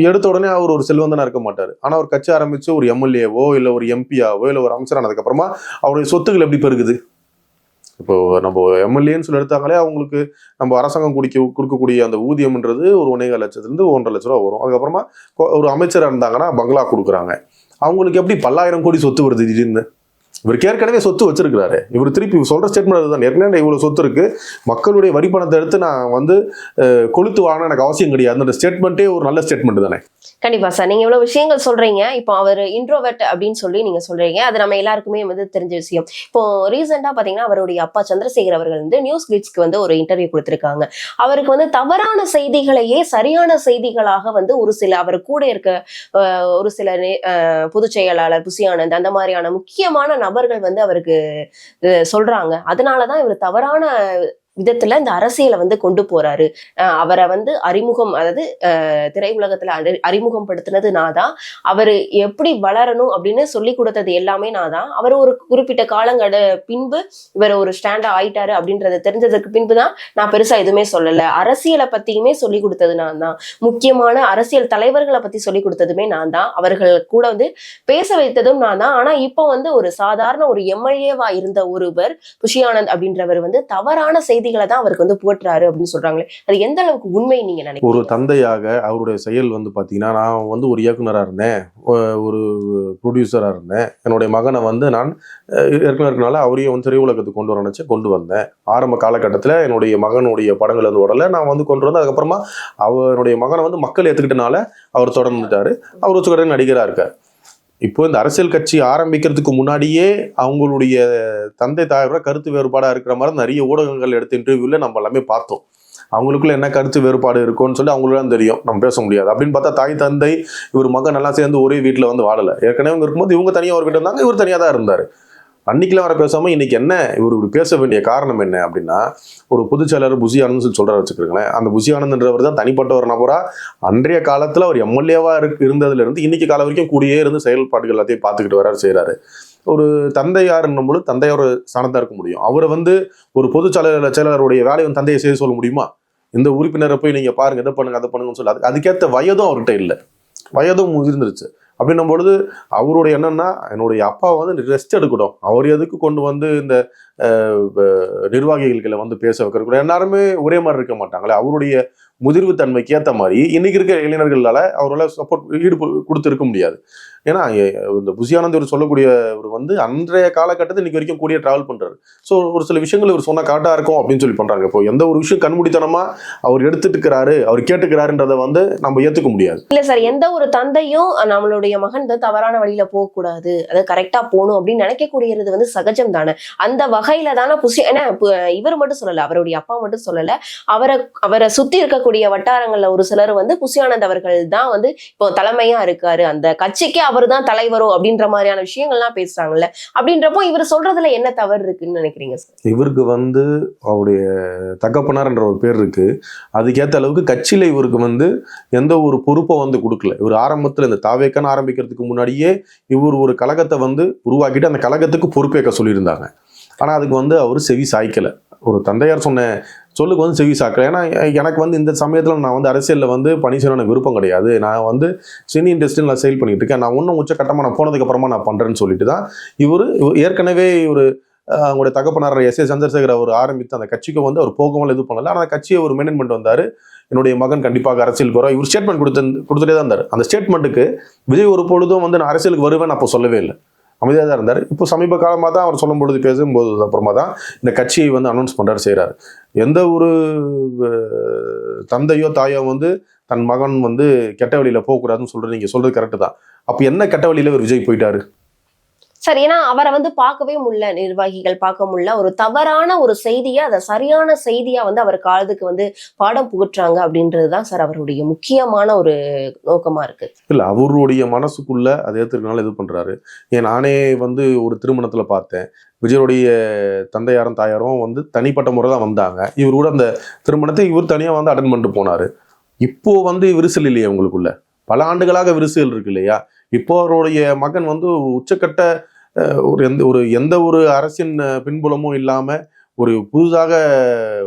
எடுத்த உடனே அவர் ஒரு செல்வந்தனா இருக்க மாட்டார். ஆனால் அவர் கட்சி ஆரம்பித்து ஒரு எம்எல்ஏவோ இல்லை ஒரு எம்பியாவோ இல்லை ஒரு அமைச்சரானதுக்கப்புறமா அவருடைய சொத்துக்கள் எப்படி பெருகுது? இப்போ நம்ம எம்எல்ஏன்னு சொல்லி எடுத்தாங்களே அவங்களுக்கு நம்ம அரசாங்கம் கொடுக்கக்கூடிய அந்த ஊதியம்ன்றது ஒரு 1.25 லட்சத்துலேருந்து 1.5 லட்ச ரூபா வரும். அதுக்கப்புறமா ஒரு அமைச்சராக இருந்தாங்கன்னா பங்களா கொடுக்குறாங்க. அவங்களுக்கு எப்படி பல்லாயிரம் கோடி சொத்து வருது திடீர்னு? இவருக்கு ஏற்கனவே சொத்து வச்சிருக்கிறாரு. இவர் திருப்பி சொல்ற ஸ்டேட்மெண்ட் அதுதான், ஏற்கனவே இவ்வளவு சொத்து இருக்கு, மக்களுடைய வரி பணத்தை எடுத்து நான் வந்து கொளுத்து வாங்க எனக்கு அவசியம் கிடையாது. ஸ்டேட்மெண்ட்டே ஒரு நல்ல ஸ்டேட்மெண்ட் தானே. கண்டிப்பா சார், நீங்க இவ்வளவு விஷயங்கள் சொல்றீங்க. இப்போ அவர் இன்ட்ரோவர்ட் அப்படின்னு சொல்லி நீங்க சொல்றீங்க, அது நம்ம எல்லாருக்குமே வந்து தெரிஞ்ச விஷயம். இப்போ ரீசெண்டா பாத்தீங்கன்னா அவருடைய அப்பா சந்திரசேகர் அவர்கள் வந்து நியூஸ் கிளிட்ஸ்க்கு வந்து ஒரு இன்டர்வியூ கொடுத்திருக்காங்க. அவருக்கு வந்து தவறான செய்திகளையே சரியான செய்திகளாக வந்து ஒரு சில அவர் கூட இருக்க ஒரு சில பொதுச் செயலாளர் புசி ஆனந்த் அந்த மாதிரியான முக்கியமான நபர்கள் வந்து அவருக்கு சொல்றாங்க. அதனாலதான் இவர் தவறான விதத்துல இந்த அரசியலை வந்து கொண்டு போறாரு. அவரை வந்து அறிமுகம், அதாவது திரையுலகத்துல அறிமுகம் படுத்தினது நான் தான், அவரு எப்படி வளரணும் அப்படின்னு சொல்லி கொடுத்தது எல்லாமே நான் தான். அவர் ஒரு குறிப்பிட்ட காலங்கட பின்பு இவர் ஒரு ஸ்டாண்டா ஆயிட்டாரு அப்படின்றத தெரிஞ்சதுக்கு பின்புதான் நான் பெருசா எதுவுமே சொல்லல. அரசியலை பத்தியுமே சொல்லி கொடுத்தது நான் தான், முக்கியமான அரசியல் தலைவர்களை பத்தி சொல்லி கொடுத்ததுமே நான் தான், அவர்கள் கூட வந்து பேச வைத்ததும் நான் தான். ஆனா இப்போ வந்து ஒரு சாதாரண ஒரு எம்எல்ஏவா இருந்த ஒருவர் புஷி ஆனந்த் அப்படின்றவர் வந்து தவறான செய்திகளை தான் அவருக்கு வந்து போட்டுறாரு அப்படின்னு சொல்றாங்களே, அது எந்த அளவுக்கு உண்மை நீங்க நினைக்கிறீங்க? ஒரு தந்தையாக அவருடைய செயல் வந்து பாத்தீங்கன்னா, நான் வந்து ஒரு இயக்குனராக இருந்தேன், ஒரு ப்ரொடியூசராக இருந்தேன், என்னுடைய மகனை வந்து நான் இருக்கனால அவரையும் வந்து திரையுலகத்துக்கு கொண்டு வர நினைச்சு கொண்டு வந்தேன். ஆரம்ப காலகட்டத்தில் என்னுடைய மகனுடைய படங்கள் வந்து உடல நான் வந்து கொண்டு வந்து, அதுக்கப்புறமா அவருடைய மகனை வந்து மக்கள் ஏற்றுக்கிட்டனால அவர் தொடர்ந்துட்டாரு. அவர் உச்சக்கட்ட நடிகராக இருக்கார். இப்போ இந்த அரசியல் கட்சி ஆரம்பிக்கிறதுக்கு முன்னாடியே அவங்களுடைய தந்தை தாயோட கருத்து வேறுபாடாக இருக்கிற மாதிரி நிறைய ஊடகங்கள் எடுத்த இன்டர்வியூல நம்ம எல்லாமே பார்த்தோம். அவங்களுக்குள்ள என்ன கருத்து வேறுபாடு இருக்கும்னு சொல்லி அவங்களும் தெரியும், நம்ம பேச முடியாது. அப்படின்னு பார்த்தா தாய் தந்தை இவர் மகன் எல்லாம் சேர்ந்து ஒரே வீட்டில் வந்து வாழலை. ஏற்கனவே இவங்க இருக்கும்போது இவங்க தனியாக ஒரு வீட்டில் இருந்தாங்க, இவர் தனியாக தான் இருந்தார். அன்னைக்கெல்லாம் வர பேசாம இன்னைக்கு என்ன இவர் இப்படி பேச வேண்டிய காரணம் என்ன அப்படின்னா, ஒரு பொதுச் செயலாளர் புசி ஆனந்த் சொல்லி சொல்றாரு வச்சுக்கிறீங்களேன். அந்த புசி ஆனந்த்ன்றவர் தான் தனிப்பட்ட ஒரு நபரா அன்றைய காலத்துல அவர் எம்எல்ஏவா இருந்ததுல இருந்து இன்னைக்கு காலம் வரைக்கும் கூடியே இருந்து செயல்பாடுகள் எல்லாத்தையும் பார்த்துக்கிட்டு வராரு, செய்யறாரு. ஒரு தந்தையாருன்னும் பொழுது தந்தையோட சாணம் தான் இருக்க முடியும். அவரை வந்து ஒரு பொதுச் செயலாளருடைய வேலையை வந்து தந்தையை செய்ய சொல்ல முடியுமா? இந்த உறுப்பினரை போய் நீங்க பாருங்க, இதை பண்ணுங்க அதை பண்ணுங்கன்னு சொல்லி அதுக்கேற்ற வயதும் அவர்கிட்ட இல்லை, வயதும் முதிர்ந்துருச்சு. அப்படின்னும் பொழுது அவருடைய என்னன்னா, என்னுடைய அப்பா வந்து ரெஸ்ட் எடுக்கட்டும், அவர் எதுக்கு கொண்டு வந்து இந்த நிர்வாகிகளை வந்து பேச வைக்கிற, எல்லாருமே ஒரே மாதிரி இருக்க மாட்டாங்களே. அவருடைய முதிர்வு தன்மைக்கு ஏற்ற மாதிரி இன்னைக்கு இருக்கிற இளைஞர்களால அவரால் சப்போர்ட் கொடுத்து இருக்க முடியாது. ஏன்னா இந்த புசி ஆனந்த் இவர் சொல்லக்கூடிய ஒரு வந்து அன்றைய காலகட்டத்தில் இன்னைக்கு வரைக்கும் கூடிய டிராவல் பண்றாரு. ஸோ ஒரு சில விஷயங்கள் இவர் சொன்னா கரெக்டா இருக்கும் அப்படின்னு சொல்லி பண்றாங்க. இப்போ எந்த ஒரு விஷயம் கண்மூடித்தனமா அவர் எடுத்துட்டு இருக்கிறாரு, அவர் கேட்டுக்கிறாருன்றதை வந்து நம்ம ஏத்துக்க முடியாது. இல்ல சார், எந்த ஒரு தந்தையும் நம்மளுடைய மகன் தவறான வழியில போகக்கூடாது, அது கரெக்டா போகணும் அப்படின்னு நினைக்கக்கூடியது வந்து சகஜம் தானே. அந்த வகையில தானே புசி, ஏன்னா இவர் மட்டும் சொல்லல, அவருடைய அப்பா மட்டும் சொல்லல, அவரை சுத்தி இருக்கக்கூடிய வட்டாரங்கள்ல ஒரு சிலர் வந்து புசி ஆனந்த் அவர்கள் தான் வந்து இப்போ தலைமையா இருக்காரு, அந்த கட்சிக்கே அவர் தான் தலைவரோ அப்படின்ற மாதிரியான விஷயங்கள்லாம் பேசுறாங்கல்ல. அப்படின்றப்போ இவர் சொல்றதுல என்ன தவறு இருக்குன்னு நினைக்கிறீங்க சார்? இவருக்கு வந்து அவருடைய தகப்பனார் என்ற ஒரு பேர் இருக்கு, அதுக்கேற்ற அளவுக்கு கட்சியில இவருக்கு வந்து எந்த ஒரு பொறுப்பை வந்து கொடுக்கல. இவர் ஆரம்பத்துல இந்த தாவேக்கான ஆரம்பிக்கிறதுக்கு முன்னாடியே இவர் ஒரு கழகத்தை வந்து உருவாக்கிட்டு அந்த கழகத்துக்கு பொறுப்பேற்க சொல்லியிருந்தாங்க. ஆனா அதுக்கு வந்து அவர் செவி சாய்க்கல. ஒரு தந்தையார் சொன்ன சொல்லுக்கு வந்து செவி சாக்கல. ஏன்னா எனக்கு வந்து இந்த சமயத்தில் நான் வந்து அரசியலில் வந்து பணி செய்யணும் எனக்கு விருப்பம் கிடையாது, நான் வந்து சினி இண்டஸ்ட்ரியில் நான் சேல் பண்ணிட்டு இருக்கேன், நான் இன்னும் உச்சக்கட்டமாக நான் போனதுக்கு அப்புறமா நான் பண்ணுறேன்னு சொல்லிட்டு தான் இவர் ஏற்கனவே இவர் அவங்களுடைய தகப்பனார் எஸ் சந்திரசேகர் அவர் ஆரம்பித்து அந்த கட்சிக்கு வந்து அவர் போகவும் இது பண்ணல. ஆனால் அந்த கட்சியை ஒரு மெயின்டைன் பண்ணிட்டு வந்தார். என்னுடைய மகன் கண்டிப்பாக அரசியல் போகிறோம் இவர் ஸ்டேட்மெண்ட் கொடுத்துட்டே தான் இருந்தார். அந்த ஸ்டேட்மெண்ட்டுக்கு விஜய் ஒரு பொழுதும் வந்து நான் அரசியலுக்கு வருவேன் அப்போ சொல்லவே இல்லை. அமைதியாக தான் இருந்தார். இப்போ சமீப காலமாக தான் அவர் சொல்லும் பொழுது பேசும்போது அப்புறமா தான் இந்த கட்சியை வந்து அனௌன்ஸ் பண்ணுறாரு, செய்கிறாரு. எந்த ஒரு தந்தையோ தாயோ வந்து தன் மகன் வந்து கெட்ட வழியில் போகக்கூடாதுன்னு சொல்கிறது நீங்கள் சொல்கிறது கரெக்டு தான். அப்போ என்ன கெட்ட வழியில் ஒரு விஜய் போயிட்டாரு? சார், ஏன்னா அவரை வந்து பார்க்கவே முடியல, நிர்வாகிகள் பார்க்க முடியல. ஒரு தவறான ஒரு செய்தியை அதை சரியான செய்தியா வந்து அவர் காலத்துக்கு வந்து பாடம் புகட்டுறாங்க அப்படின்றதுதான் சார் அவருடைய முக்கியமான ஒரு நோக்கமா இருக்கு. இல்லை, அவருடைய மனசுக்குள்ள அதை ஏற்றுக்கனால இது பண்றாரு. ஏன் நானே வந்து ஒரு திருமணத்துல பார்த்தேன், விஜயருடைய தந்தையாரும் தாயாரும் வந்து தனிப்பட்ட முறை தான் வந்தாங்க. இவர் கூட அந்த திருமணத்தை இவர் தனியாக வந்து அட்டன் பண்ணிட்டு போனாரு. இப்போ வந்து விரிசல் இல்லையா உங்களுக்குள்ள? பல ஆண்டுகளாக விரிசல் இருக்கு இல்லையா? இப்போ அவருடைய மகன் வந்து உச்சக்கட்ட எந்த ஒரு அரசின் பின்புலமும் இல்லாம ஒரு புதுதாக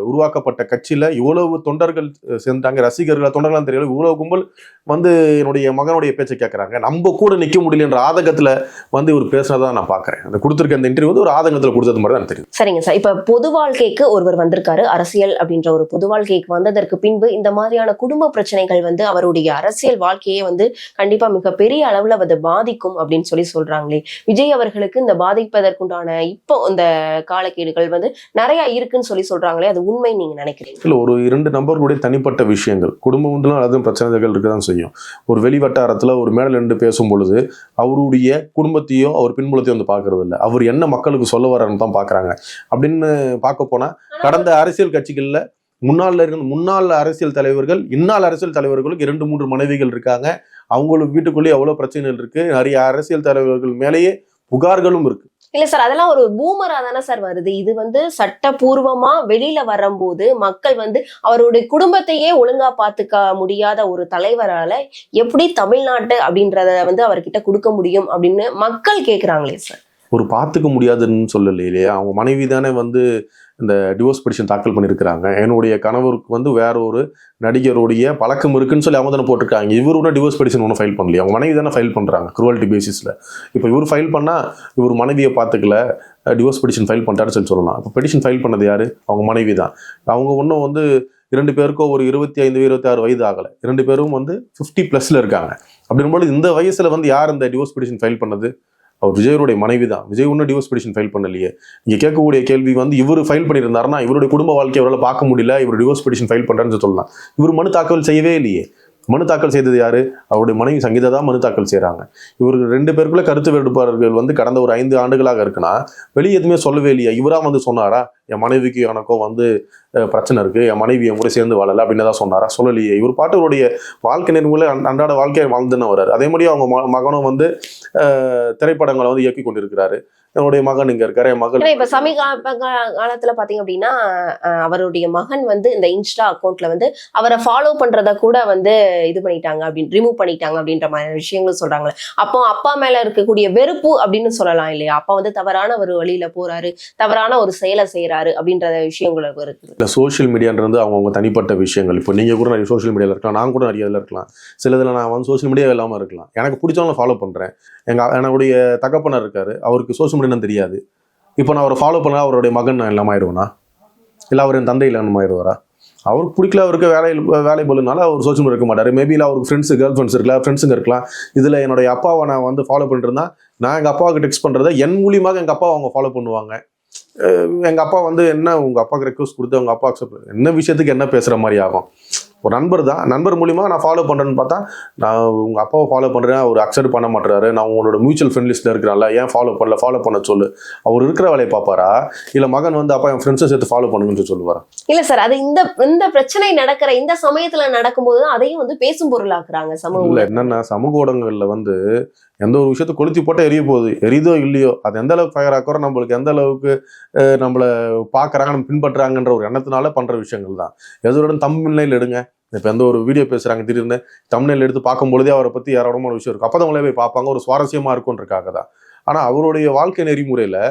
உருவாக்கப்பட்ட கட்சியில இவ்வளவு தொண்டர்கள் சேர்ந்தாங்க, ரசிகர்கள் தொண்டர்களாம் தெரியல, இவ்வளவு கும்பல் வந்து என்னுடைய மகனுடைய பேச்சை கேட்கறாங்க, நம்ம கூட நிக்க முடியலன்ற ஆதங்கத்துல வந்து இவர் பேசுனதா நான் பாக்குறேன். அந்த கொடுத்திருக்க அந்த இன்டர்வியூ வந்து ஒரு ஆதங்கத்துல கொடுத்தது மாதிரி தான் தெரியும். சரிங்க சார், இப்ப பொது வாழ்க்கைக்கு ஒருவர் வந்திருக்காரு, அரசியல் அப்படின்ற ஒரு பொது வாழ்க்கைக்கு வந்ததற்கு பின்பு இந்த மாதிரியான குடும்ப பிரச்சனைகள் வந்து அவருடைய அரசியல் வாழ்க்கையே வந்து கண்டிப்பா மிகப்பெரிய அளவுல அதை பாதிக்கும் அப்படின்னு சொல்றாங்களே. விஜய் அவர்களுக்கு இந்த பாதிப்பதற்குண்டான இப்போ இந்த காலக்கேடுகள் வந்து நிறைய இருக்குன்னு சொல்றாங்களே, அது உண்மை நீங்க நினைக்கிறீங்க? இல்ல, ஒரு 2 நபர்களுடைய தனிப்பட்ட விஷயங்கள், குடும்பம் அதுவும் பிரச்சனைகள் இருக்கதான் செய்யும். ஒரு வெளிவட்டாரத்துல ஒரு மேடல் நின்று பேசும் பொழுது அவருடைய குடும்பத்தையோ அவர் பின்புலத்தையோ வந்து பாக்குறது இல்லை, அவர் என்ன மக்களுக்கு சொல்ல வர்றாருன்னு தான் பாக்குறாங்க. அப்படின்னு பார்க்க போனா கடந்த அரசியல் கட்சிகள்ல முன்னாள் அரசியல் தலைவர்கள், இந்நாள் அரசியல் தலைவர்களுக்கு 2-3 மனைவிகள் இருக்காங்க. அவங்களுக்கு வீட்டுக்குள்ளேயே எவ்வளவு பிரச்சனைகள் இருக்கு. நிறைய அரசியல் தலைவர்கள் மேலேயே புகார்களும் இருக்கு. இல்ல சார், அதெல்லாம் ஒரு பூமரா தானே சார் வருது. இது வந்து சட்டபூர்வமா வெளியில வரும்போது மக்கள் வந்து அவருடைய குடும்பத்தையே ஒழுங்கா பாத்துக்க முடியாத ஒரு தலைவரால எப்படி தமிழ்நாட்டு அப்படின்றத வந்து அவர்கிட்ட கொடுக்க முடியும் அப்படின்னு மக்கள் கேக்குறாங்களே சார். ஒரு பார்த்துக்க முடியாதுன்னு சொல்லலை இல்லையா? அவங்க மனைவி தானே வந்து இந்த டிவோர்ஸ் பெட்டிஷன் தாக்கல் பண்ணியிருக்கிறாங்க. என்னுடைய கணவருக்கு வந்து வேற ஒரு நடிகருடைய பழக்கம் இருக்குன்னு சொல்லி அவங்க தானே போட்டிருக்காங்க. இவர் ஒன்றும் டிவோர்ஸ் பெட்டிஷன் ஒன்றும் ஃபைல் பண்ணலையே, அவங்க மனைவி தானே ஃபைல் பண்ணுறாங்க குருவாலிட்டி பேசிஸில். இப்போ இவர் ஃபைல் பண்ணால் இவர் மனைவியை பார்த்துக்கல, டிவோர்ஸ் பெட்டிஷன் ஃபைல் பண்ணிட்டாருன்னு சொல்லலாம். இப்போ பெட்டிஷன் ஃபைல் பண்ணது யார்? அவங்க மனைவி தான். அவங்க ஒன்றும் வந்து 2 பேருக்கும் ஒரு 25-26 வயது ஆகலை, 2 பேரும் வந்து 50+ இருக்காங்க. அப்படிங்கும்போது இந்த வயசுல வந்து யார் இந்த டிவோர்ஸ் பெட்டிஷன் ஃபைல் பண்ணது? அவர் விஜயருடைய மனைவி தான். விஜய் ஒன்றும் டிவோர்ஸ் பெட்டிஷன் ஃபைல் பண்ணலையே. இங்கே கேட்கக்கூடிய கேள்வி வந்து இவர் ஃபைல் பண்ணியிருந்தாருன்னா இவருடைய குடும்ப வாழ்க்கையை அவரால் பார்க்க முடியல, இவர் டிவோர்ஸ் பெட்டிஷன் ஃபைல் பண்ணுறேன்னு சொல்லலாம். இவர் மனு தாக்கல் செய்யவே இல்லையே. மனு தாக்கல் செய்தது யாரு? அவருடைய மனைவி சங்கீதா தான் மனு தாக்கல் செய்கிறாங்க. இவர்கள் 2 பேருக்குள்ள கருத்து வேறுபாடுகள் வந்து கடந்த ஒரு 5 ஆண்டுகளாக இருக்குன்னா வெளியே எதுவுமே சொல்லவே இல்லையா? இவரா வந்து சொன்னாரா என் மனைவிக்கு எனக்கும் வந்து பிரச்சனை இருக்கு, என் மனைவி என் கூட சேர்ந்து வாழலை அப்படின்னு தான் சொன்னாரா? சொல்லலையே. இவர் பாட்டுடைய வாழ்க்கை நெறிமுறை அன்றாட வாழ்க்கையை வாழ்ந்துன்னு வர்றாரு. அதே மாதிரி அவங்க மகனும் வந்து திரைப்படங்களை வந்து இயக்கி கொண்டிருக்கிறாரு. என்னுடைய மகன் இங்க இருக்காரு, என் மகள். இப்ப சமீப காலத்துல பாத்தீங்க அப்படின்னா அவருடைய மகன் வந்து இந்த இன்ஸ்டா அக்கௌண்ட்ல வந்து அவரை ஃபாலோ பண்றத கூட வந்து இது பண்ணிட்டாங்க அப்படின்னு ரிமூவ் பண்ணிட்டாங்க அப்படின்ற மாதிரி விஷயங்களும் சொல்றாங்களே. அப்போ அப்பா மேல இருக்கக்கூடிய வெறுப்பு அப்படின்னு சொல்லலாம் இல்லையா? அப்பா வந்து தவறான ஒரு வழியில போறாரு, தவறான ஒரு செயலை செய்யறாரு அப்படின்ற விஷயங்களுக்கு இருக்கு. இந்த சோஷியல் மீடியான்றது அவங்க தனிப்பட்ட விஷயங்கள். இப்போ நீங்க கூட நிறைய சோஷியல் மீடியால இருக்கலாம், நான் கூட நிறைய இதில் இருக்கலாம். சில இதில் நான் வந்து சோஷியல் மீடியா இல்லாமல் இருக்கலாம். எனக்கு பிடிச்சவங்களை ஃபாலோ பண்றேன். என்னுடைய தகப்பனர் இருக்காரு, அவருக்கு சோஷியல் மீடியா தெரியாது. இப்போ நான் அவரை ஃபாலோ பண்ணா அவருடைய மகன் நான் இல்லாமல் ஆயிடுவேனா? இல்லை அவர் என் தந்தை இல்லாமல் ஆயிடுவாரா? அவருக்கு பிடிக்கல, அவருக்கு வேலை போலுனால அவர் சோஷியல் மீடியா இருக்க மாட்டார். மேபி இல்லை அவருக்கு கேர்ள் ஃப்ரெண்ட்ஸ் இருக்கலாம், ஃப்ரெண்ட்ஸுங்க இருக்கலாம். இதில் என்னுடைய அப்பாவை நான் வந்து ஃபாலோ பண்ணிருந்தா நான் எங்கள் அப்பாவுக்கு டெக்ஸ்ட் பண்ணுறதை என் மூலியமாக எங்கள் அப்பாவை அவங்க ஃபாலோ பண்ணுவாங்க. எங்கள் அப்பா வந்து என்ன உங்கள் அப்பாவுக்கு ரெக்வஸ்ட் கொடுத்து அவங்க அப்பா அக்செப்ட் என்ன விஷயத்துக்கு என்ன பேசுகிற மாதிரி ஆகும்? ஒரு நண்பர் தான், நண்பர் மூலிமா நான் ஃபாலோ பண்ணுறேன்னு பார்த்தா நான் உங்கள் அப்பாவை ஃபாலோ பண்ணுறேன், அவர் அக்செப்ட் பண்ண மாட்டுறாரு, நான் உங்களோட மியூச்சுவல் ஃப்ரெண்ட் லிஸ்ட்டில் இருக்கிறான்ல, ஏன் ஃபாலோ பண்ண சொல்லு. அவர் இருக்கிற வேலையை பார்ப்பாரா? இல்லை மகன் வந்து அப்பா என் ஃப்ரெண்ட்ஸை சேர்த்து ஃபாலோ பண்ணுங்கன்னு சொல்லுவாரா? இல்லை சார், அது இந்த பிரச்சனை நடக்கிற இந்த சமயத்தில் நடக்கும்போது தான் அதையும் வந்து பேசும் பொருளாக்குறாங்க சமூகம். இல்லை என்னென்னா சமூக ஊடகங்களில் வந்து எந்த ஒரு விஷயத்தை கொளுத்தி போட்டால் எரிய போகுது, எரியுதோ இல்லையோ அது எந்த அளவுக்கு ஃபயர் ஆக்குறோம், நம்மளுக்கு எந்த அளவுக்கு நம்மளை பார்க்குறாங்க, நம்ம பின்பற்றுறாங்கன்ற ஒரு எண்ணத்தினால பண்ணுற விஷயங்கள் தான். எதோட தம்ப்நெயில் எடுங்க. இப்போ எந்த ஒரு வீடியோ பேசுகிறாங்க, திடீர்னு தம்ப்நெயில் எடுத்து பார்க்கும்பொழுதே அவரை பற்றி யாரோட ஒரு விஷயம் இருக்கும், அப்போ தான் அவங்களே போய் பார்ப்பாங்க, ஒரு சுவாரஸ்யமாக இருக்கும்ன்றக்காக தான். ஆனால் அவருடைய வாழ்க்கை நெறிமுறையில்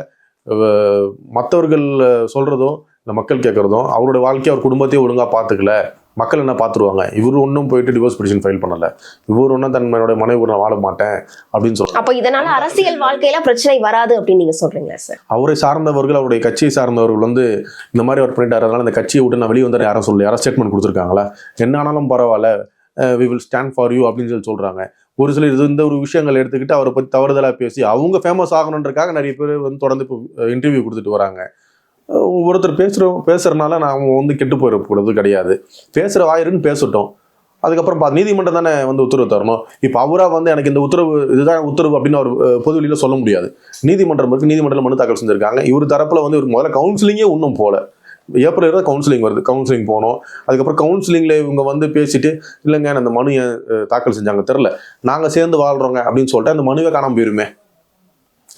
மற்றவர்கள் சொல்கிறதோ இல்லை மக்கள் கேட்குறதும் அவருடைய வாழ்க்கையை அவர் குடும்பத்தையும் ஒழுங்காக பார்த்துக்கல, மக்கள் என்ன பார்த்துருவாங்க, இவர் ஒன்றும் போயிட்டு டிவோர்ஸ் பெட்டிஷன் ஃபைல் பண்ணலை, இவர் ஒன்றும் தன்னோட மனைவி நான் வாழ மாட்டேன் அப்படின்னு சொல்லுவாங்க. அப்போ இதனால அரசியல் வாழ்க்கையில பிரச்சனை வராது அப்படின்னு நீங்க சொல்றீங்களா சார்? அவரை சார்ந்தவர்கள், அவருடைய கட்சியை சார்ந்தவர்கள் வந்து இந்த மாதிரி அவர் பண்ணிட்டாரு, அதனால இந்த கட்சியை விட்டு நான் வெளியே வந்து யாரும் சொல்லி யாரும் ஸ்டேட்மெண்ட் கொடுத்துருக்காங்களா? என்ன ஆனாலும் பரவாயில்ல, we will stand for you அப்படின்னு சொல்கிறாங்க. ஒரு சிலர் இந்த ஒரு விஷயங்கள் எடுத்துக்கிட்டு அவரை பற்றி தவறுதலாக பேசி அவங்க ஃபேமஸ் ஆகணுன்றக்காக நிறைய பேர் வந்து தொடர்ந்து இப்போ இன்டர்வியூ கொடுத்துட்டு வராங்க. ஒருத்தர் பேசுறதுனால நான் வந்து கெட்டு போயிடக்கூடாது கிடையாது. பேசுகிற வாயிருன்னு பேசட்டும், அதுக்கப்புறம் நீதிமன்றம் தானே வந்து உத்தரவு தரணும். இப்போ அவராக வந்து எனக்கு இந்த உத்தரவு இதுதான் உத்தரவு அப்படின்னு அவர் பொதுவெளியில் சொல்ல முடியாது. நீதிமன்றம் இருக்கு, நீதிமன்றத்தில் மனு தாக்கல் செஞ்சிருக்காங்க. இவர் தரப்புல வந்து இவர் முதல்ல கவுன்சிலிங்கே இன்னும் போல. ஏப்ரல் 20 கவுன்சிலிங் வருது, கவுன்சிலிங் போனோம். அதுக்கப்புறம் கவுன்சிலிங்ல இவங்க வந்து பேசிட்டு இல்லைங்க அந்த மனு தாக்கல் செஞ்சாங்க தெரில, நாங்கள் சேர்ந்து வாழ்றோங்க அப்படின்னு சொல்லிட்டு அந்த மனுவை காணாமல் போயிருமே.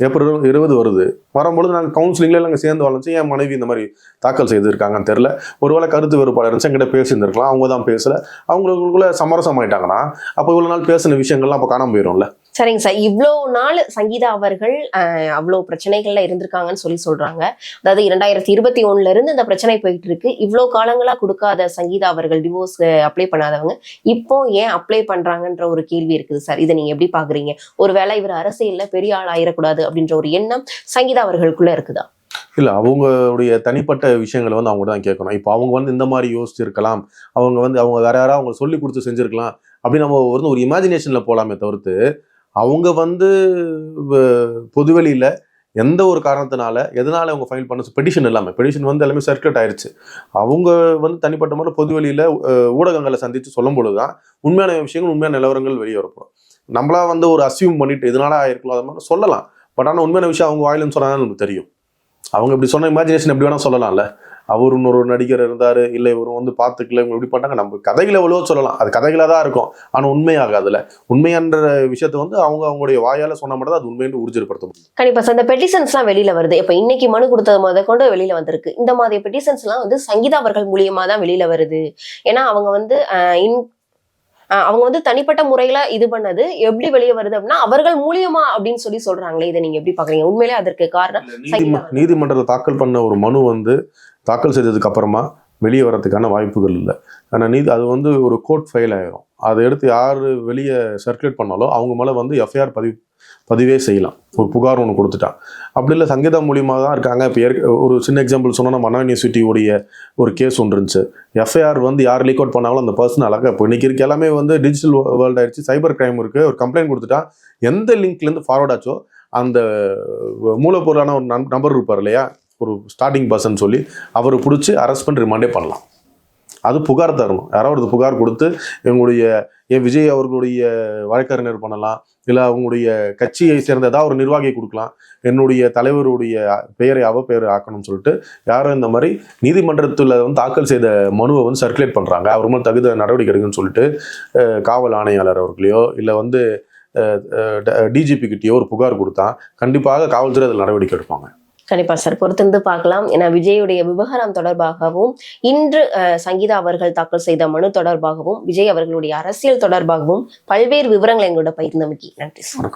ஏப்ரல் 20 வருது, வரும்பொழுது நாங்கள் கவுன்சிலிங்ல நாங்கள் சேர்ந்து வாழ்ந்துச்சு, என் மனைவி இந்த மாதிரி தாக்கல் செய்திருக்காங்கன்னு தெரில. ஒருவேளை கருத்து வேறுபாடு இருந்துச்சு, என்கிட்ட பேசியிருந்திருக்கலாம், அவங்க தான் பேசல, அவங்களுக்குள்ள சமரசம் ஆயிட்டாங்கன்னா அப்போ இவ்வளோ நாள் பேசின விஷயங்கள்லாம் அப்போ காணாமல் போயிடும்ல. சரிங்க சார், இவ்வளோ நாள் சங்கீதா அவர்கள் அவ்வளோ பிரச்சனைகள்ல இருந்திருக்காங்கன்னு சொல்றாங்க. அதாவது 2021 இருந்து இந்த பிரச்சனை போயிட்டு இருக்கு. இவ்வளோ காலங்களா கொடுக்காத சங்கீதா அவர்கள், டிவோர்ஸ் அப்ளை பண்ணாதவங்க இப்போ ஏன் அப்ளை பண்றாங்கன்ற ஒரு கேள்வி இருக்குது சார். இதை நீங்க எப்படி பாக்குறீங்க? ஒருவேளை இவர் அரசியல்ல பெரிய ஆள் ஆயிடக்கூடாது அப்படின்ற ஒரு எண்ணம் சங்கீதா அவர்களுக்குள்ள இருக்குதா? இல்லை, அவங்களுடைய தனிப்பட்ட விஷயங்களை வந்து அவங்க தான் கேட்கணும். இப்போ அவங்க வந்து இந்த மாதிரி யோசிச்சிருக்கலாம், அவங்க வந்து அவங்க வேற யாராவது அவங்க சொல்லி கொடுத்து செஞ்சிருக்கலாம் அப்படின்னு நம்ம ஒரு இமேஜினேஷன்ல போகலாமே தவிர்த்து, அவங்க வந்து பொதுவெளியில் எந்த ஒரு காரணத்தினால எதனால அவங்க ஃபைல் பண்ண பெட்டிஷன் வந்து எல்லாமே சர்க்குலேட் ஆயிடுச்சு. அவங்க வந்து தனிப்பட்ட முறை பொதுவெளியில் ஊடகங்களை சந்தித்து சொல்லும் பொழுது தான் உண்மையான விஷயங்கள், உண்மையான நிலவரங்கள் வெளியே வரப்படும். நம்மளா வந்து ஒரு அசியூம் பண்ணிட்டு இதனால ஆயிருக்கலாம் அது மாதிரி சொல்லலாம். பட் ஆனால் உண்மையான விஷயம் அவங்க வாயிலும் சொன்னாதான் நமக்கு தெரியும். அவங்க இப்படி சொன்ன இமேஜினேஷன் எப்படி வேணா சொல்லலாம்ல. அவர் இன்னொரு நடிகர் இருந்தாரு, இல்லை இவர் வந்து பார்த்துக்கல, இவங்க இப்படி பண்ணாங்க, நம்ம கதைகளை எவ்வளவோ சொல்லலாம், அது கதைகளாக தான் இருக்கும். ஆனால் உண்மையாகாதுல. உண்மையான்ற விஷயத்த வந்து அவங்களுடைய வாயால சொன்ன மட்டும் தான் அது உண்மைன்னு உறுதிப்படுத்த முடியும். கண்டிப்பா சார், இந்த பெட்டிஷன்ஸ்லாம் வெளியில வருது. இப்ப இன்னைக்கு மனு கொடுத்தது முத கொண்டு வெளியில வந்திருக்கு. இந்த மாதிரி பெட்டிஷன்ஸ்லாம் வந்து சங்கீதா அவர்கள் மூலியமா தான் வெளியில வருது. ஏன்னா அவங்க வந்து அவங்க வந்து தனிப்பட்ட முறையில இது பண்ணது எப்படி வெளியே வருது அப்படின்னா அவர்கள் மூலியமா அப்படின்னு சொல்றாங்களே. இதை நீங்க எப்படி பாக்குறீங்க? உண்மையிலே அதற்கு காரணம் நீதிமன்றத்தில் தாக்கல் பண்ண ஒரு மனு வந்து தாக்கல் செய்ததுக்கு அப்புறமா வெளியே வரதுக்கான வாய்ப்புகள் இல்லை. ஆனால் அது வந்து ஒரு கோர்ட் ஃபைல் ஆயிரும். அதை எடுத்து யார் வெளியே சர்க்குலேட் பண்ணாலும் அவங்க மேலே வந்து எஃப்ஐஆர் பதிவே செய்யலாம். ஒரு புகார் ஒன்று கொடுத்துட்டான். அப்படி இல்லை சங்கீதா மூலியமாக தான் இருக்காங்க. இப்போ ஒரு சின்ன எக்ஸாம்பிள் சொன்னால், நம்ம அண்ணா யூனிவர்சிட்டியோடைய ஒரு கேஸ் ஒன்று இருந்துச்சு. எஃப்ஐஆர் வந்து யார் லீக் அவுட் பண்ணாலும் அந்த பர்சன் அழகாக இப்போ இன்னைக்கு இருக்கு எல்லாமே வந்து டிஜிட்டல் வேர்ல்டு ஆயிடுச்சு. சைபர் கிரைம் இருக்குது. ஒரு கம்ப்ளைண்ட் கொடுத்துட்டா எந்த லிங்க்லேருந்து ஃபார்வர்ட் ஆச்சோ அந்த மூலப்பொருளான ஒரு நம்பர் இருப்பார் இல்லையா, ஒரு ஸ்டார்டிங் பர்சன் சொல்லி அவரை பிடிச்சி அரெஸ்ட் பண்ணி ரிமாண்டே பண்ணலாம். அது புகார் தரணும். யாராவது புகார் கொடுத்து விஜய் அவர்களுடைய வழக்கறிஞர் பண்ணலாம், இல்லை அவங்களுடைய கட்சியை சேர்ந்த ஏதாவது ஒரு நிர்வாகியை கொடுக்கலாம், என்னுடைய தலைவருடைய பெயரை பெயரை ஆக்கணும்னு சொல்லிட்டு யாரும் இந்த மாதிரி நீதிமன்றத்தில் வந்து தாக்கல் செய்த மனுவை வந்து சர்க்குலேட் பண்ணுறாங்க, அவர் மேலே தகுந்த நடவடிக்கை எடுக்குன்னு சொல்லிட்டு காவல் ஆணையாளர் அவர்களையோ இல்லை வந்து டிஜிபி கிட்டேயோ ஒரு புகார் கொடுத்தா கண்டிப்பாக காவல்துறை அதில் நடவடிக்கை எடுப்பாங்க. கண்டிப்பா சார், பொறுத்திருந்து பார்க்கலாம். ஏன்னா விஜயுடைய விவகாரம் தொடர்பாகவும் இன்று சங்கீதா அவர்கள் தாக்கல் செய்த மனு தொடர்பாகவும் விஜய் அவர்களுடைய அரசியல் தொடர்பாகவும் பல்வேறு விவரங்களை எங்களோட பகிர்ந்தமைக்கு நன்றி சார்.